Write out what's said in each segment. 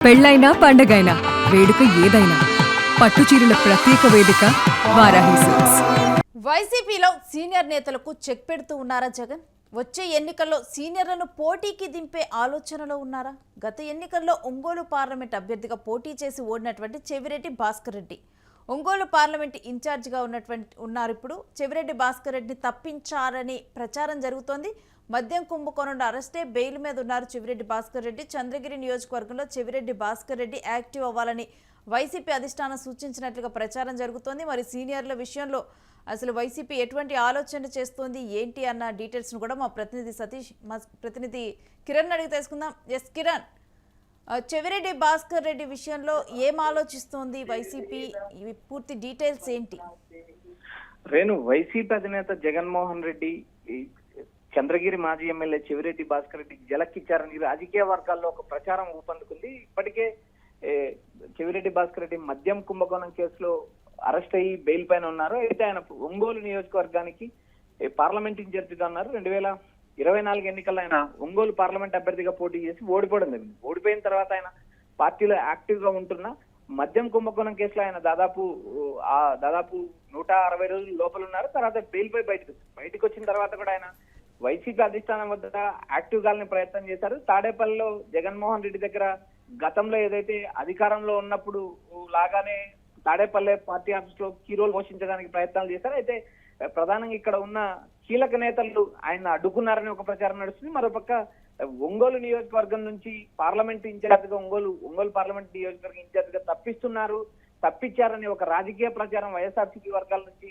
పెళ్ళైనా పండగైనా వేడుక ఏదైనా పట్టుచీరల ప్రత్యేక వేదిక వారాహి సిల్క్స్. వైసీపీలో సీనియర్ నేతలకు చెక్ పెడుతూ ఉన్నారా జగన్? వచ్చే ఎన్నికల్లో సీనియర్లను పోటీకి దింపే ఆలోచనలో ఉన్నారా? గత ఎన్నికల్లో ఒంగోలు పార్లమెంట్ అభ్యర్థిగా పోటీ చేసి ఓడినటువంటి చెవిరెడ్డి భాస్కర్ రెడ్డి ఒంగోలు పార్లమెంట్ ఇన్ఛార్జిగా ఉన్నారు. ఇప్పుడు చెవిరెడ్డి భాస్కర్ రెడ్డిని తప్పించారని ప్రచారం జరుగుతోంది. మద్యం కుంభకోణంలో అరెస్టే, బెయిల్ మీద ఉన్నారు చెవిరెడ్డి భాస్కర్ రెడ్డి. చంద్రగిరి నియోజకవర్గంలో చెవిరెడ్డి భాస్కర్ రెడ్డి యాక్టివ్ అవ్వాలని వైసీపీ అధిష్టానం సూచించినట్లుగా ప్రచారం జరుగుతోంది. మరి సీనియర్ల విషయంలో అసలు వైసీపీ ఎటువంటి ఆలోచన చేస్తోంది ఏంటి అన్న డీటెయిల్స్ను కూడా మా ప్రతినిధి కిరణ్ అడిగి తెలుసుకుందాం. ఎస్ కిరణ్, చెవిరెడ్డి భాస్కర్ రెడ్డి విషయంలో ఏం ఆలోచిస్తోంది వైసీపీ? పూర్తి డీటెయిల్స్ ఏంటి? రేణు, వైసీపీ అధినేత జగన్మోహన్ రెడ్డి చంద్రగిరి మాజీ ఎమ్మెల్యే చెవిరెడ్డి భాస్కర్ రెడ్డి జలక్కిచ్చారని రాజకీయ వర్గాల్లో ఒక ప్రచారం ఊపందుకుంది. ఇప్పటికే చెవిరెడ్డి భాస్కర్ రెడ్డి మద్యం కుంభకోణం కేసులో అరెస్ట్ అయ్యి బెయిల్ పైన ఉన్నారు. అయితే ఆయన ఒంగోలు నియోజకవర్గానికి పార్లమెంట్ ఇన్ఛార్జిగా ఉన్నారు. 2024 ఎన్నికల్లో ఆయన ఒంగోలు పార్లమెంట్ అభ్యర్థిగా పోటీ చేసి ఓడిపోవడం జరిగింది. ఓడిపోయిన తర్వాత ఆయన పార్టీలో యాక్టివ్ గా ఉంటున్న మద్యం కుంభకోణం కేసులో ఆయన దాదాపు 160 రోజులు లోపల ఉన్నారు. తర్వాత బెయిల్ పై బయటకు వచ్చిన తర్వాత కూడా ఆయన వైసీపీ అధిష్టానం వద్ద యాక్టివ్ గాలని ప్రయత్నం చేశారు. తాడేపల్లిలో జగన్మోహన్ రెడ్డి దగ్గర గతంలో ఏదైతే అధికారంలో ఉన్నప్పుడు లాగానే తాడేపల్లి పార్టీ ఆఫీస్ లో కీ రోల్ పోషించడానికి ప్రయత్నాలు చేశారు. అయితే ప్రధానంగా ఇక్కడ ఉన్న కీలక నేతలు ఆయన అడ్డుకున్నారని ఒక ప్రచారం నడుస్తుంది. మరోపక్క ఒంగోలు నియోజకవర్గం నుంచి పార్లమెంట్ ఇన్ఛార్జిగా ఒంగోలు పార్లమెంట్ నియోజకవర్గం ఇన్ఛార్జిగా తప్పించారని ఒక రాజకీయ ప్రచారం వైఎస్ఆర్సీపీ వర్గాల నుంచి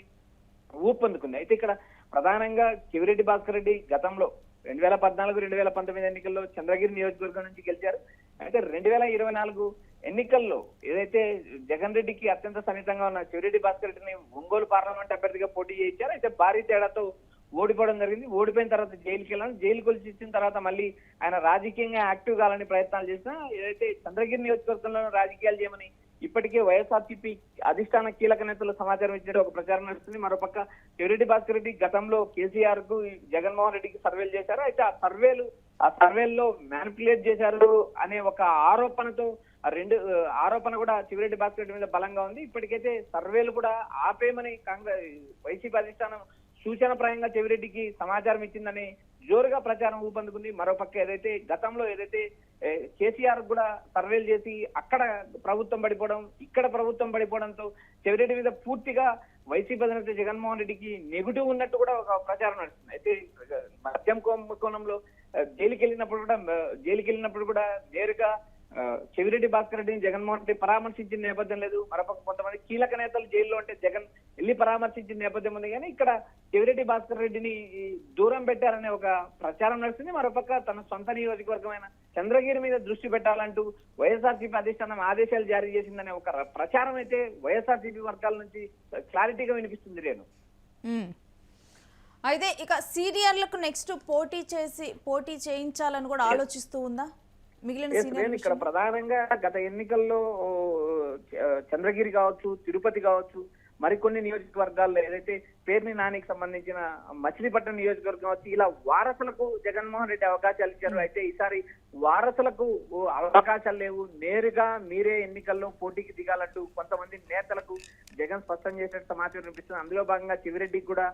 ఊపందుకుంది. అయితే ఇక్కడ ప్రధానంగా చెవిరెడ్డి భాస్కర్ రెడ్డి గతంలో 2014-2019 ఎన్నికల్లో చంద్రగిరి నియోజకవర్గం నుంచి గెలిచారు. అయితే 2024 ఎన్నికల్లో ఏదైతే జగన్ రెడ్డికి అత్యంత సన్నిహితంగా ఉన్న చెవిరెడ్డి భాస్కర్ రెడ్డిని ఒంగోలు పార్లమెంట్ అభ్యర్థిగా పోటీ చేయించారు. అయితే భారీ తేడాతో ఓడిపోవడం జరిగింది. ఓడిపోయిన తర్వాత జైలుకి వెళ్ళాను. జైలుకి వచ్చి ఇచ్చిన తర్వాత మళ్ళీ ఆయన రాజకీయంగా యాక్టివ్ కావాలని ప్రయత్నాలు చేసినా ఏదైతే చంద్రగిరి నియోజకవర్గంలో రాజకీయాలు చేయమని ఇప్పటికే వైఎస్ఆర్సీపీ అధిష్టాన కీలక నేతలు సమాచారం ఇచ్చినట్టు ఒక ప్రచారం నడుస్తుంది. మరోపక్క చెవిరెడ్డి భాస్కర్ రెడ్డి గతంలో కేసీఆర్ కు జగన్మోహన్ రెడ్డికి సర్వేలు చేశారు. అయితే ఆ సర్వేల్లో మ్యానిపులేట్ చేశారు అనే ఒక ఆరోపణతో ఆరోపణ కూడా చెవిరెడ్డి భాస్కర్ రెడ్డి మీద బలంగా ఉంది. ఇప్పటికైతే సర్వేలు కూడా ఆపేయమని వైసీపీ అధిష్టానం సూచనప్రాయంగా చెవిరెడ్డికి సమాచారం ఇచ్చిందని జోరుగా ప్రచారం ఊపందుకుంది. మరోపక్క గతంలో కేసీఆర్ కూడా సర్వేలు చేసి అక్కడ ప్రభుత్వం పడిపోవడం, ఇక్కడ ప్రభుత్వం పడిపోవడంతో చెవిరెడ్డి మీద పూర్తిగా వైసీపీ అధినేత జగన్మోహన్ రెడ్డికి నెగిటివ్ ఉన్నట్టు కూడా ఒక ప్రచారం నడుస్తుంది. అయితే మద్యం కుంభకోణంలో జైలుకి వెళ్ళినప్పుడు కూడా నేరుగా చెవిరెడ్డి భాస్కర్ రెడ్డిని జగన్మోహన్ రెడ్డి పరామర్శించిన నేపథ్యం లేదు. మరొక కొంతమంది కీలక నేతలు జైల్లో ఉంటే జగన్ వెళ్ళి పరామర్శించిన నేపథ్యం ఉంది. కానీ ఇక్కడ చెవిరెడ్డి భాస్కర్ రెడ్డిని దూరం పెట్టారనే ఒక ప్రచారం నడుస్తుంది. మరోపక్క తన సొంత నియోజకవర్గమైన చంద్రగిరి మీద దృష్టి పెట్టాలంటూ వైఎస్ఆర్సీపీ అధిష్టానం ఆదేశాలు జారీ చేసిందనే ఒక ప్రచారం అయితే వైఎస్ఆర్సీపీ వర్గాల నుంచి క్లారిటీగా వినిపిస్తుంది. రేణు, అయితే ఇక సీనియర్లకు నెక్స్ట్ పోటీ చేయించాలని కూడా ఆలోచిస్తూ ఉందా? ఇక్కడ ప్రధానంగా గత ఎన్నికల్లో చంద్రగిరి కావచ్చు, తిరుపతి కావచ్చు, మరికొన్ని నియోజకవర్గాల్లో ఏదైతే పేర్ని నానికి సంబంధించిన మచిలీపట్నం నియోజకవర్గం వచ్చి ఇలా వారసులకు జగన్మోహన్ రెడ్డి అవకాశాలు ఇచ్చారు. అయితే ఈసారి వారసులకు అవకాశాలు లేవు, నేరుగా మీరే ఎన్నికల్లో పోటీకి దిగాలంటూ కొంతమంది నేతలకు జగన్ స్పష్టం చేసినట్టు సమాచారం వినిపిస్తుంది. అందులో భాగంగా చెవిరెడ్డికి కూడా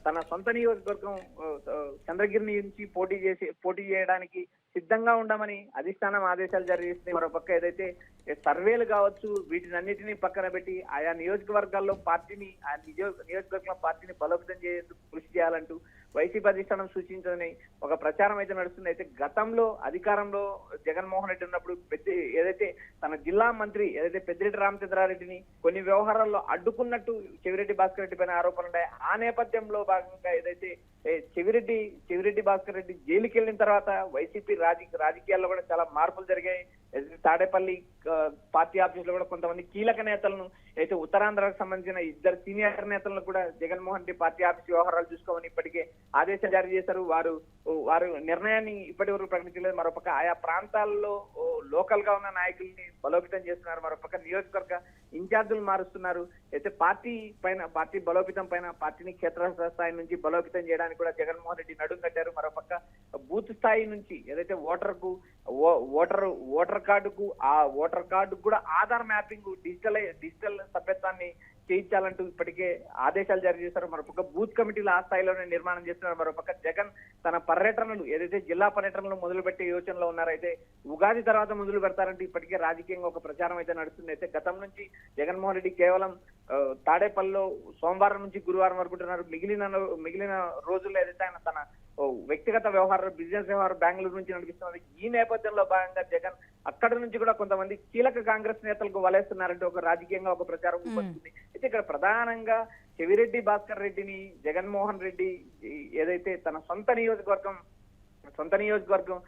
తన సొంత నియోజకవర్గం చంద్రగిరి నుంచి పోటీ చేయడానికి సిద్ధంగా ఉండమని అధిష్టానం ఆదేశాలు జారీ చేసింది. మరోపక్క ఏదైతే సర్వేలు కావచ్చు, వీటినన్నిటినీ పక్కన పెట్టి ఆయా నియోజకవర్గాల్లో పార్టీని బలోపేతం చేసేందుకు కృషి చేయాలంటూ వైసీపీ అధిష్టానం సూచించదని ఒక ప్రచారం అయితే నడుస్తుంది. అయితే గతంలో అధికారంలో జగన్మోహన్ రెడ్డి ఉన్నప్పుడు ఏదైతే తన జిల్లా మంత్రి పెద్దిరెడ్డి రామచంద్రారెడ్డిని కొన్ని వ్యవహారాల్లో అడ్డుకున్నట్టు చెవిరెడ్డి భాస్కర్ రెడ్డి పైన ఆరోపణలు ఉన్నాయి. ఆ నేపథ్యంలో భాగంగా ఏదైతే చెవిరెడ్డి భాస్కర్ రెడ్డి జైలుకి వెళ్ళిన తర్వాత వైసీపీ రాజకీయాల్లో కూడా చాలా మార్పులు జరిగాయి. తాడేపల్లి పార్టీ ఆఫీస్ లో కూడా కొంతమంది కీలక నేతలను అయితే ఉత్తరాంధ్రకు సంబంధించిన 2 సీనియర్ నేతలను కూడా జగన్మోహన్ రెడ్డి పార్టీ ఆఫీస్ వ్యవహారాలు చూసుకోమని ఇప్పటికే ఆదేశాలు జారీ చేశారు. వారు నిర్ణయాన్ని ఇప్పటి వరకు ప్రకటించలేదు. మరోపక్క ఆయా ప్రాంతాల్లో లోకల్ గా ఉన్న నాయకుల్ని బలోపేతం చేస్తున్నారు. మరోపక్క నియోజకవర్గ ఇన్ఛార్జీలు మారుస్తున్నారు. అయితే పార్టీ బలోపేతం పైన పార్టీని క్షేత్రస్థాయి నుంచి బలోపేతం చేయడానికి కూడా జగన్మోహన్ రెడ్డి నడుం కట్టారు. మరోపక్క బూత్ స్థాయి నుంచి ఏదైతే ఓటర్ కార్డుకు కూడా ఆధార్ మ్యాపింగ్ డిజిటల్ సభ్యత్వాన్ని చేయించాలంటూ ఇప్పటికే ఆదేశాలు జారీ చేశారు. మరోపక్క బూత్ కమిటీలు ఆ స్థాయిలోనే నిర్మాణం చేస్తున్నారు. మరోపక్క జగన్ తన పర్యటనలు ఏదైతే జిల్లా పర్యటనలు మొదలుపెట్టే యోచనలో ఉన్నారో, అయితే ఉగాది తర్వాత మొదలు పెడతారంటే ఇప్పటికే రాజకీయంగా ఒక ప్రచారం అయితే నడుస్తుంది. అయితే గతం నుంచి జగన్మోహన్ రెడ్డి కేవలం తాడేపల్లిలో సోమవారం నుంచి గురువారం వరకు ఉంటున్నారు. మిగిలిన రోజుల్లో ఏదైతే ఆయన తన వ్యక్తిగత వ్యవహారాలు బిజినెస్ వ్యవహారం బెంగళూరు నుంచి నడిపిస్తున్నారు. ఈ నేపథ్యంలో భాగంగా జగన్ అక్కడి నుంచి కూడా కొంతమంది కీలక కాంగ్రెస్ నేతలకు వలేస్తున్నారంటే ఒక రాజకీయంగా ఒక ప్రచారం వస్తుంది. అయితే ఇక్కడ ప్రధానంగా చెవిరెడ్డి భాస్కర్ రెడ్డిని జగన్మోహన్ రెడ్డి ఏదైతే తన సొంత నియోజకవర్గం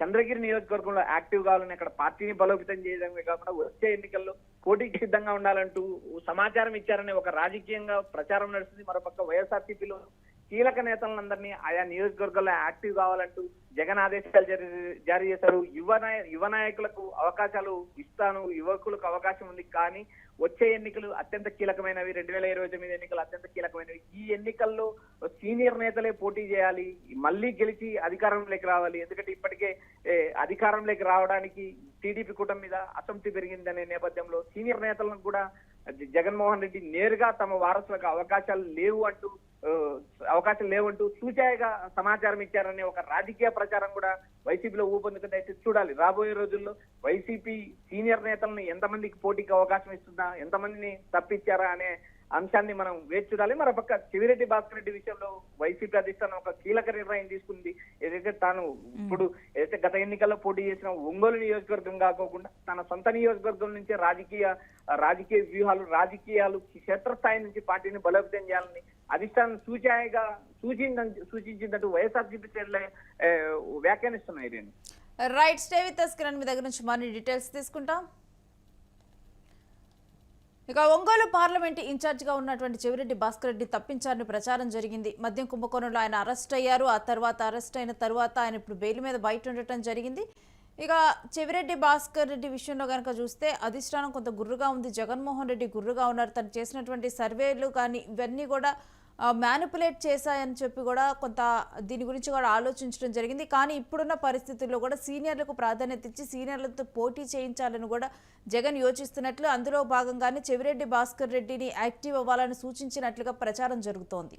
చంద్రగిరి నియోజకవర్గంలో యాక్టివ్ కావాలని అక్కడ పార్టీని బలోపేతం చేయడమే కాకుండా వచ్చే ఎన్నికల్లో పోటీకి సిద్ధంగా ఉండాలంటూ సమాచారం ఇచ్చారనే ఒక రాజకీయంగా ప్రచారం నడుస్తుంది. మరోపక్క వైఎస్ఆర్సీపీలో కీలక నేతలందరినీ ఆయా నియోజకవర్గాల్లో యాక్టివ్ కావాలంటూ జగన్ ఆదేశాలు జారీ చేశారు. యువ నాయకులకు అవకాశాలు ఇస్తాను, యువకులకు అవకాశం ఉంది, కానీ వచ్చే ఎన్నికలు అత్యంత కీలకమైనవి. 2029 ఎన్నికలు అత్యంత కీలకమైనవి. ఈ ఎన్నికల్లో సీనియర్ నేతలే పోటీ చేయాలి, మళ్ళీ గెలిచి అధికారంలోకి రావాలి. ఎందుకంటే ఇప్పటికే అధికారంలోకి రావడానికి టీడీపీ కూటమి మీద అసంతృప్తి పెరిగిందనే నేపథ్యంలో సీనియర్ నేతలను కూడా జగన్మోహన్ రెడ్డి నేరుగా తమ వారసులకు అవకాశాలు లేవంటూ సూచాయిగా సమాచారం ఇచ్చారనే ఒక రాజకీయ ప్రచారం కూడా వైసీపీలో ఊపందుకుంటే. అయితే చూడాలి రాబోయే రోజుల్లో వైసీపీ సీనియర్ నేతలను ఎంతమందికి పోటీకి అవకాశం ఇస్తుందా, ఎంతమందిని తప్పించారా అనే అంశాన్ని మనం వేచి చూడాలి. మరోపక్క చెవిరెడ్డి భాస్కర్ రెడ్డి విషయంలో వైసీపీ అధిష్టానం ఒక కీలక నిర్ణయం తీసుకుంది. ఏదైతే తాను ఇప్పుడు ఏదైతే గత ఎన్నికల్లో పోటీ చేసిన ఒంగోలు నియోజకవర్గం కాకోకుండా తన సొంత నియోజకవర్గం నుంచే రాజకీయ రాజకీయాలు క్షేత్రస్థాయి నుంచి పార్టీని బలోపేతం చేయాలని అధిష్టానం సూచించిందంటూ వైఎస్ఆర్సీపీ శ్రేణులే వ్యాఖ్యానిస్తున్నాయి. Right, stay with us Kiran, మీ దగ్గర నుంచి మరిన్ని డీటెయిల్స్ తీసుకుంటాం. ఇక ఒంగోలు పార్లమెంట్ ఇన్ఛార్జిగా ఉన్నటువంటి చెవిరెడ్డి భాస్కర్ రెడ్డి తప్పించారని ప్రచారం జరిగింది. మద్యం కుంభకోణంలో ఆయన అరెస్ట్ అయ్యారు. ఆ తర్వాత అరెస్ట్ అయిన తర్వాత ఆయన ఇప్పుడు బెయిల్ మీద బయట ఉండటం జరిగింది. ఇక చెవిరెడ్డి భాస్కర్ రెడ్డి విషయంలో కనుక చూస్తే అధిష్టానం కొంత గుర్రుగా ఉంది. జగన్మోహన్ రెడ్డి గుర్రుగా ఉన్నారు. తను చేసినటువంటి సర్వేలు కానీ ఇవన్నీ కూడా మ్యానిపులేట్ చేశాయని చెప్పి కూడా కొంత దీని గురించి కూడా ఆలోచించడం జరిగింది. కానీ ఇప్పుడున్న పరిస్థితుల్లో కూడా సీనియర్లకు ప్రాధాన్యత ఇచ్చి సీనియర్లతో పోటీ చేయించాలని కూడా జగన్ యోచిస్తున్నట్లు, అందులో భాగంగానే చెవిరెడ్డి భాస్కర్ రెడ్డిని యాక్టివ్ అవ్వాలని సూచించినట్లుగా ప్రచారం జరుగుతోంది.